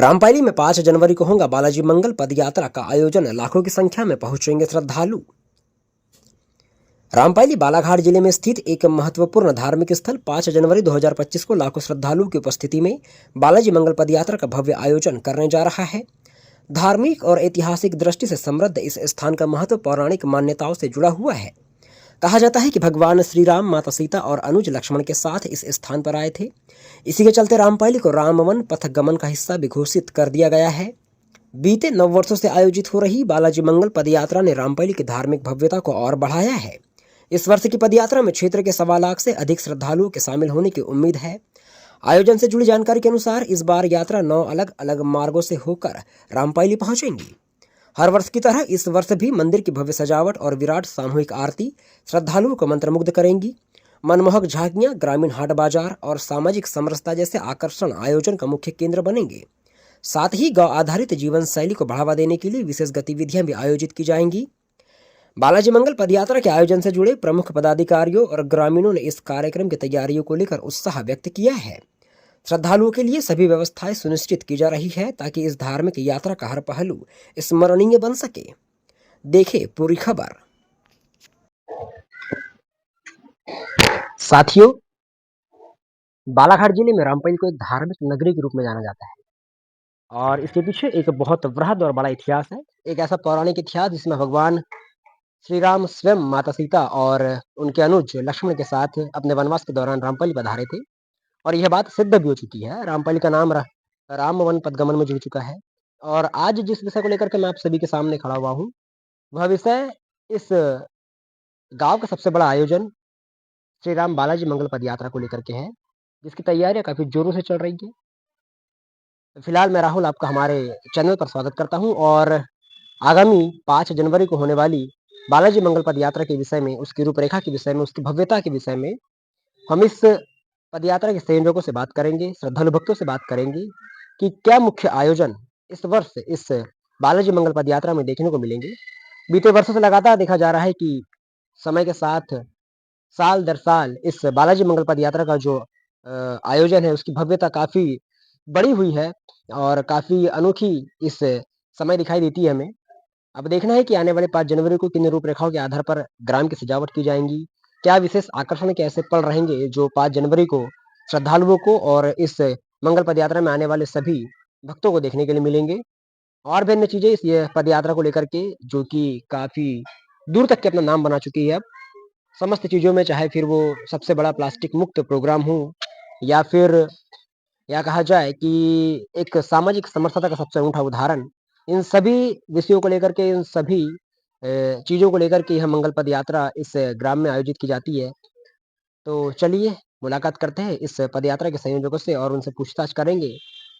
रामपायली में 5 जनवरी को होगा बालाजी मंगल पदयात्रा का आयोजन। लाखों की संख्या में पहुंचेंगे श्रद्धालु। रामपायली बालाघाट जिले में स्थित एक महत्वपूर्ण धार्मिक स्थल 5 जनवरी 2025 को लाखों श्रद्धालुओं की उपस्थिति में बालाजी मंगल पदयात्रा का भव्य आयोजन करने जा रहा है। धार्मिक और ऐतिहासिक दृष्टि से समृद्ध इस स्थान का महत्व पौराणिक मान्यताओं से जुड़ा हुआ है। कहा जाता है कि भगवान श्री राम माता सीता और अनुज लक्ष्मण के साथ इस स्थान पर आए थे। इसी के चलते रामपायली को रामवन पथ गमन का हिस्सा भी घोषित कर दिया गया है। बीते 9 वर्षों से आयोजित हो रही बालाजी मंगल पदयात्रा ने रामपायली की धार्मिक भव्यता को और बढ़ाया है। इस वर्ष की पदयात्रा में क्षेत्र के 1.25 लाख से अधिक श्रद्धालुओं के शामिल होने की उम्मीद है। आयोजन से जुड़ी जानकारी के अनुसार इस बार यात्रा 9 अलग अलग मार्गों से होकर रामपायली पहुंचेंगी। हर वर्ष की तरह इस वर्ष भी मंदिर की भव्य सजावट और विराट सामूहिक आरती श्रद्धालुओं को मंत्रमुग्ध करेंगी। मनमोहक झांकियां, ग्रामीण हाट बाजार और सामाजिक समरसता जैसे आकर्षण आयोजन का मुख्य केंद्र बनेंगे। साथ ही गौ आधारित जीवन शैली को बढ़ावा देने के लिए विशेष गतिविधियां भी आयोजित की जाएंगी। बालाजी मंगल पदयात्रा के आयोजन से जुड़े प्रमुख पदाधिकारियों और ग्रामीणों ने इस कार्यक्रम की तैयारियों को लेकर उत्साह व्यक्त किया है। श्रद्धालुओं के लिए सभी व्यवस्थाएं सुनिश्चित की जा रही है ताकि इस धार्मिक यात्रा का हर पहलू स्मरणीय बन सके। देखें पूरी खबर। साथियों, बालाघाट जिले में रामपायली को एक धार्मिक नगरी के रूप में जाना जाता है और इसके पीछे एक बहुत बृहद और बड़ा इतिहास है। एक ऐसा पौराणिक इतिहास जिसमें भगवान श्री राम स्वयं माता सीता और उनके अनुज लक्ष्मण के साथ अपने वनवास के दौरान रामपायली पधारे थे और यह बात सिद्ध भी हो चुकी है। रामपायली का नाम राम वन पदगमन में जुड़ चुका है। और आज जिस विषय को लेकर के मैं आप सभी के सामने खड़ा हुआ हूँ, वह विषय इस गांव का सबसे बड़ा आयोजन श्री राम बालाजी मंगल पदयात्रा को लेकर के है, जिसकी तैयारियां काफी जोरों से चल रही है। फिलहाल मैं राहुल आपका हमारे चैनल पर स्वागत करता हूं और आगामी 5 जनवरी को होने वाली बालाजी मंगल पदयात्रा के विषय में, उसकी रूपरेखा के विषय में, उसकी भव्यता के विषय में हम इस पदयात्रा के संयोजकों से बात करेंगे, श्रद्धालु भक्तों से बात करेंगे कि क्या मुख्य आयोजन इस वर्ष इस बालाजी मंगल पदयात्रा में देखने को मिलेंगे। बीते वर्षों से लगातार देखा जा रहा है कि समय के साथ साल दर साल इस बालाजी मंगल पदयात्रा का जो आयोजन है, उसकी भव्यता काफी बड़ी हुई है और काफी अनोखी इस समय दिखाई देती है हमें। अब देखना है कि आने वाले 5 जनवरी को किन रूपरेखाओं के आधार पर ग्राम की सजावट की जाएंगी। क्या विशेष आकर्षण के ऐसे पल रहेंगे जो 5 जनवरी को श्रद्धालुओं को और इस मंगल पदयात्रा में आने वाले सभी भक्तों को देखने के लिए मिलेंगे। और भी अन्य चीजें इस ये पदयात्रा को लेकर के जो कि काफी दूर तक के अपना नाम बना चुकी है। अब समस्त चीजों में, चाहे फिर वो सबसे बड़ा प्लास्टिक मुक्त प्रोग्राम हो या फिर या कहा जाए कि एक सामाजिक समरसता का सबसे अनूठा उदाहरण, इन सभी विषयों को लेकर के, इन सभी चीज़ों को लेकर के यह मंगल पद यात्रा इस ग्राम में आयोजित की जाती है। तो चलिए मुलाकात करते हैं इस पद यात्रा के संयोजकों से और उनसे पूछताछ करेंगे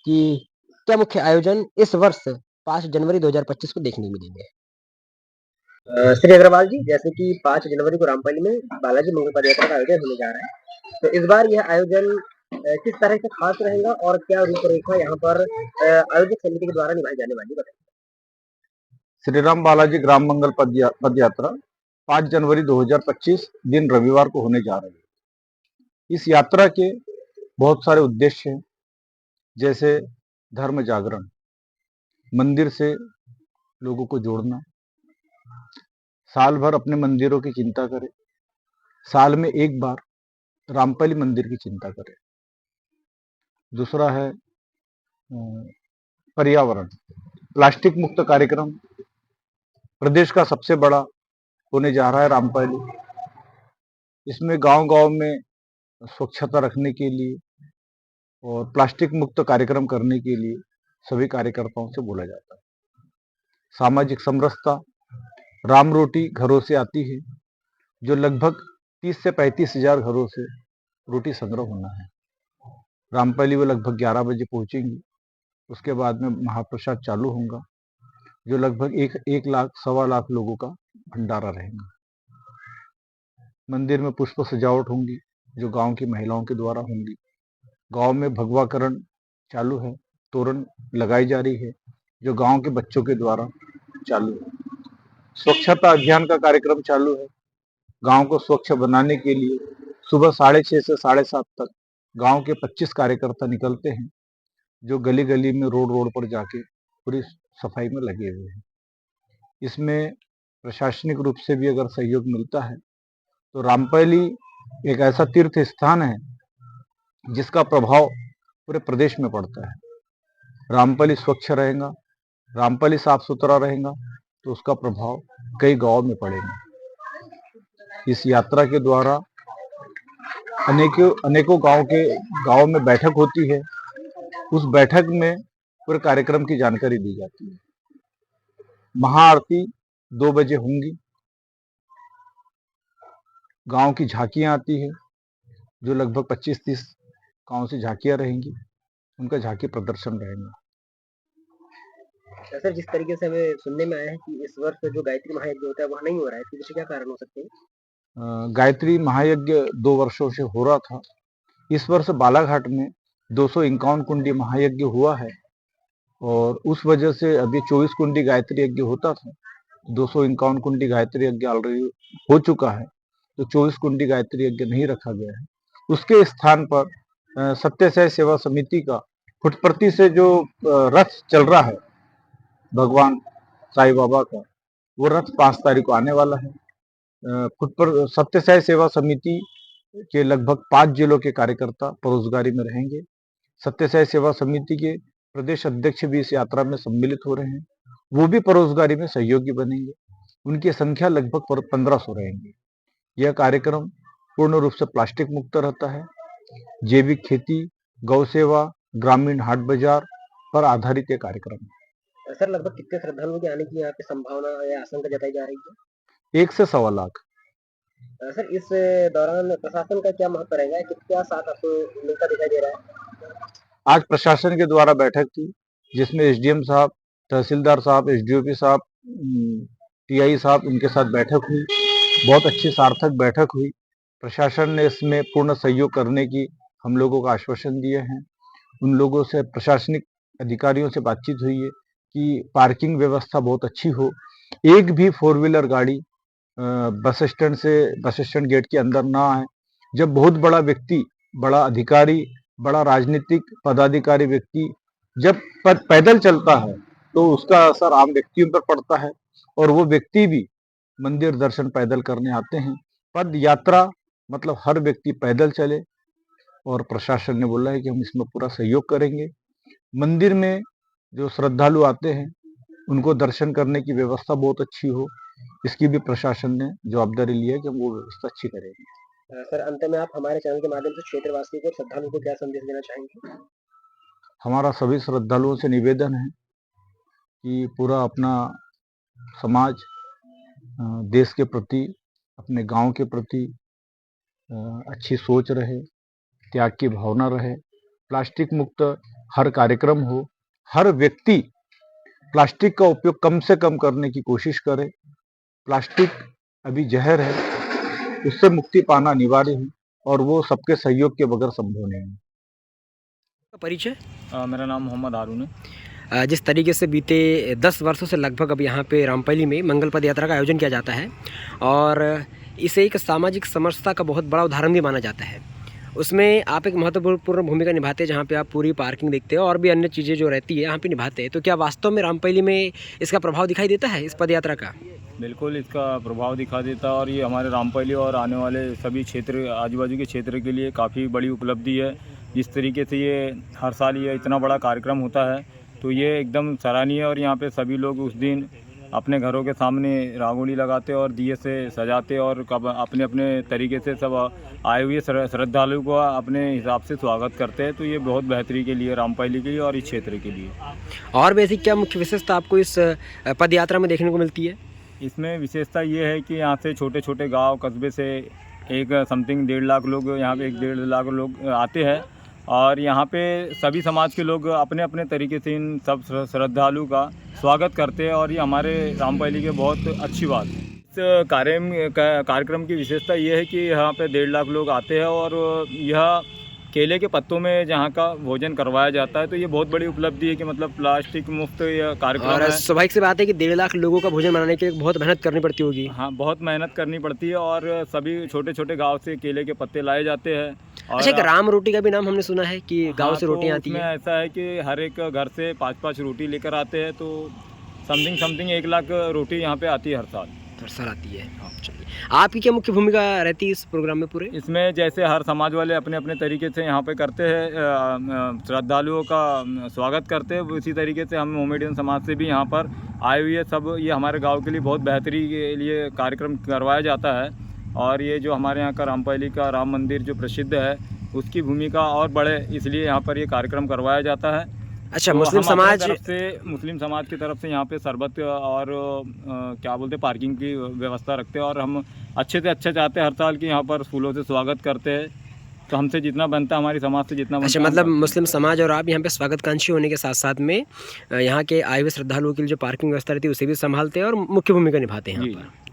कि क्या मुख्य आयोजन इस वर्ष 5 जनवरी 2025 को देखने मिलेंगे। श्री अग्रवाल जी, जैसे कि 5 जनवरी को रामपायली में बालाजी मंगल पद यात्रा का आयोजन होने जा रहा है, तो इस बार यह आयोजन किस तरह से खास रहेगा और क्या रूपरेखा यहाँ पर आयोजक समिति के द्वारा निभाई जाने वाली बताइए। श्री राम बालाजी ग्राम मंगल पद यात्रा 5 जनवरी 2025 दिन रविवार को होने जा रही है। इस यात्रा के बहुत सारे उद्देश्य हैं, जैसे धर्म जागरण, मंदिर से लोगों को जोड़ना, साल भर अपने मंदिरों की चिंता करें, साल में एक बार रामपायली मंदिर की चिंता करें। दूसरा है पर्यावरण, प्लास्टिक मुक्त कार्यक्रम प्रदेश का सबसे बड़ा होने जा रहा है रामपायली। इसमें गांव-गांव में स्वच्छता रखने के लिए और प्लास्टिक मुक्त कार्यक्रम करने के लिए सभी कार्यकर्ताओं से बोला जाता है। सामाजिक समरसता, राम रोटी घरों से आती है, जो लगभग 30 से 35 हजार घरों से रोटी संग्रह होना है। रामपायली वो लगभग 11 बजे पहुंचेंगी। उसके बाद में महाप्रसाद चालू होगा, जो लगभग एक लाख 1.25 लाख लोगों का भंडारा रहेगा। मंदिर में पुष्प सजावट होंगी, जो गांव की महिलाओं के द्वारा होंगी। गांव में भगवाकरण चालू है, तोरण लगाई जा रही है, जो गांव के बच्चों के द्वारा चालू है। स्वच्छता अभियान का कार्यक्रम चालू है। गांव को स्वच्छ बनाने के लिए सुबह 6:30 से 7:30 तक गांव के 25 कार्यकर्ता निकलते हैं जो गली-गली में, रोड-रोड पर जाके पूरी सफाई में लगे हुए हैं। इसमें प्रशासनिक रूप से भी अगर सहयोग मिलता है, तो रामपैली एक ऐसा तीर्थ स्थान है, जिसका प्रभाव पूरे प्रदेश में पड़ता है। रामपैली स्वच्छ रहेगा, रामपैली साफ-सुथरा रहेगा, तो उसका प्रभाव कई गाँव में पड़ेगा। इस यात्रा के द्वारा अनेकों गाँव में बैठक होती है। उस बैठक में पूरे कार्यक्रम की जानकारी दी जाती है। महाआरती 2 बजे होंगी। गांव की झांकियां आती है, जो लगभग 25-30 गांव से झांकियां रहेंगी। उनका झांकी प्रदर्शन रहेगा। सर, जिस तरीके से हमें सुनने में आया है कि इस वर्ष जो गायत्री महायज्ञ होता है वह नहीं हो रहा है, इसके पीछे क्या कारण हो सकते हैं? गायत्री महायज्ञ 2 वर्षों से हो रहा था। इस वर्ष बालाघाट में 251 कुंडी महायज्ञ हुआ है और उस वजह से अभी 24 कुंडी गायत्री यज्ञ होता था। 251 कुंडी गायत्री यज्ञ ऑलरेडी हो चुका है, तो 24 कुंडी गायत्री यज्ञ नहीं रखा गया है। उसके स्थान पर सत्यसाई सेवा समिति का फुटप्रति से जो रथ चल रहा है भगवान साईं बाबा का, वो रथ 5 तारीख को आने वाला है। सत्यसाई सेवा समिति के लगभग 5 जिलों के कार्यकर्ता परोजगारी में रहेंगे। सत्यसाई सेवा समिति के प्रदेश अध्यक्ष भी इस यात्रा में सम्मिलित हो रहे हैं, वो भी परोजगारी में सहयोगी बनेंगे। उनकी संख्या लगभग 1500 रहेंगे। यह कार्यक्रम पूर्ण रूप से प्लास्टिक मुक्त रहता है। जैविक खेती, गौ सेवा, ग्रामीण हाट बाजार पर आधारित यह कार्यक्रम है। सर, लगभग कितने श्रद्धालुओं के आने की यहाँ पे संभावना या आशंका जताई जा रही है? 1 से सवा लाख। सर, इस दौरान प्रशासन का क्या महत्व रहेगा? कितना साथ आपको मिलता दिखाई दे रहा है? आज प्रशासन के द्वारा बैठक थी, जिसमें एसडीएम साहब, तहसीलदार साहब, एसडीओपी साहब, टीआई साहब, उनके साथ बैठक हुई। बहुत अच्छी सार्थक बैठक हुई। प्रशासन ने इसमें पूर्ण सहयोग करने की हम लोगों को आश्वासन दिए हैं। उन लोगों से, प्रशासनिक अधिकारियों से बातचीत हुई है कि पार्किंग व्यवस्था बहुत अच्छी हो। एक भी 4 व्हीलर गाड़ी बस स्टैंड गेट के अंदर ना आए। जब बहुत बड़ा व्यक्ति, बड़ा अधिकारी, बड़ा राजनीतिक पदाधिकारी व्यक्ति जब पैदल चलता है, तो उसका असर आम व्यक्तियों पर पड़ता है और वो व्यक्ति भी मंदिर दर्शन पैदल करने आते हैं। पद यात्रा मतलब हर व्यक्ति पैदल चले और प्रशासन ने बोला है कि हम इसमें पूरा सहयोग करेंगे। मंदिर में जो श्रद्धालु आते हैं, उनको दर्शन करने की व्यवस्था बहुत अच्छी हो, इसकी भी प्रशासन ने जवाबदारी ली है कि हम वो व्यवस्था अच्छी करेंगे। सर, अंत में आप हमारे चैनल के माध्यम से क्षेत्रवासियों को, श्रद्धालुओं को क्या संदेश देना चाहेंगे? हमारा सभी श्रद्धालुओं से निवेदन है कि पूरा अपना समाज देश के प्रति, अपने गांव के प्रति अच्छी सोच रहे, त्याग की भावना रहे, प्लास्टिक मुक्त हर कार्यक्रम हो, हर व्यक्ति प्लास्टिक का उपयोग कम से कम करने की कोशिश करे। प्लास्टिक अभी जहर है, उससे मुक्ति पाना अनिवार्य है और वो सबके सहयोग के बगैर संभव नहीं है। परिचय? मेरा नाम मोहम्मद हारून है। जिस तरीके से बीते 10 वर्षों से लगभग अब यहाँ पे रामपैली में मंगल पद यात्रा का आयोजन किया जाता है और इसे एक सामाजिक समरसता का बहुत बड़ा उदाहरण भी माना जाता है। उसमें आप एक महत्वपूर्ण भूमिका निभाते हैं, जहाँ पे आप पूरी पार्किंग देखते हैं और भी अन्य चीज़ें जो रहती है यहाँ पे निभाते हैं। तो क्या वास्तव में रामपैली में इसका प्रभाव दिखाई देता है, इस पद यात्रा का? बिल्कुल इसका प्रभाव दिखा देता है और ये हमारे रामपैली और आने वाले सभी क्षेत्र, आजू बाजू के क्षेत्र के लिए काफ़ी बड़ी उपलब्धि है। जिस तरीके से ये हर साल ये इतना बड़ा कार्यक्रम होता है, तो ये एकदम सराहनीय है और यहाँ पे सभी लोग उस दिन अपने घरों के सामने रंगोली लगाते और दिए से सजाते और अपने अपने तरीके से सब आए हुए श्रद्धालु को अपने हिसाब से स्वागत करते हैं। तो ये बहुत बेहतरी के लिए, रामपैली के लिए और इस क्षेत्र के लिए। और वैसे क्या मुख्य विशेषता आपको इस पद यात्रा में देखने को मिलती है? इसमें विशेषता ये है कि यहाँ से छोटे छोटे गांव कस्बे से एक समथिंग 1.5 लाख लोग, यहाँ पे 1.5 लाख लोग आते हैं और यहाँ पे सभी समाज के लोग अपने अपने तरीके से इन सब श्रद्धालु का स्वागत करते हैं और ये हमारे रामपैली के बहुत अच्छी बात है। इस कार्यक्रम की विशेषता ये है कि यहाँ पे 1.5 लाख लोग आते हैं और यह केले के पत्तों में जहाँ का भोजन करवाया जाता है। तो ये बहुत बड़ी उपलब्धि है कि मतलब प्लास्टिक मुक्त यह कार्यक्रम है। स्वाभाविक सी बात है कि 1.5 लाख लोगों का भोजन बनाने के लिए बहुत मेहनत करनी पड़ती होगी। हाँ, बहुत मेहनत करनी पड़ती है और सभी छोटे छोटे गांव से केले के पत्ते लाए जाते हैं और अच्छा, एक राम रोटी का भी नाम हमने सुना है कि गाँव से तो रोटियाँ आती उसमें हैं। ऐसा है कि हर एक घर से 5-5 रोटी लेकर आते हैं, तो समथिंग 1 लाख रोटी यहाँ पे आती है हर साल। हर साल आती है। चलिए, आपकी क्या मुख्य भूमिका रहती है इस प्रोग्राम में पूरे? इसमें जैसे हर समाज वाले अपने-अपने तरीके से यहाँ पे करते हैं, श्रद्धालुओं का स्वागत करते हैं, उसी तरीके से हम मोमेडियन समाज से भी यहाँ पर आए हुए सब ये हमारे गांव के लिए बहुत बेहतरी के लिए कार्यक्रम करवाया जाता है। और ये जो हमारे यहाँ का रामपैली का राम मंदिर जो प्रसिद्ध है, उसकी भूमिका और बढ़े इसलिए यहाँ पर ये कार्यक्रम करवाया जाता है। अच्छा, तो मुस्लिम हम अपने समाज तरफ से मुस्लिम समाज की तरफ से यहाँ पे शरबत और क्या बोलते हैं पार्किंग की व्यवस्था रखते हैं, और हम अच्छे से अच्छा चाहते हैं हर साल कि यहाँ पर फूलों से स्वागत करते हैं। तो हमसे जितना बनता है, हमारी समाज से जितना बनता अच्छा, है, हम मतलब करते हैं। मुस्लिम समाज और आप यहाँ पे स्वागतकांक्षी होने के साथ-साथ में यहाँ के आए हुए श्रद्धालुओं के लिए जो पार्किंग व्यवस्था रहती है उसे भी सँभालते हैं और मुख्य भूमिका निभाते हैं यहाँ जी। पर।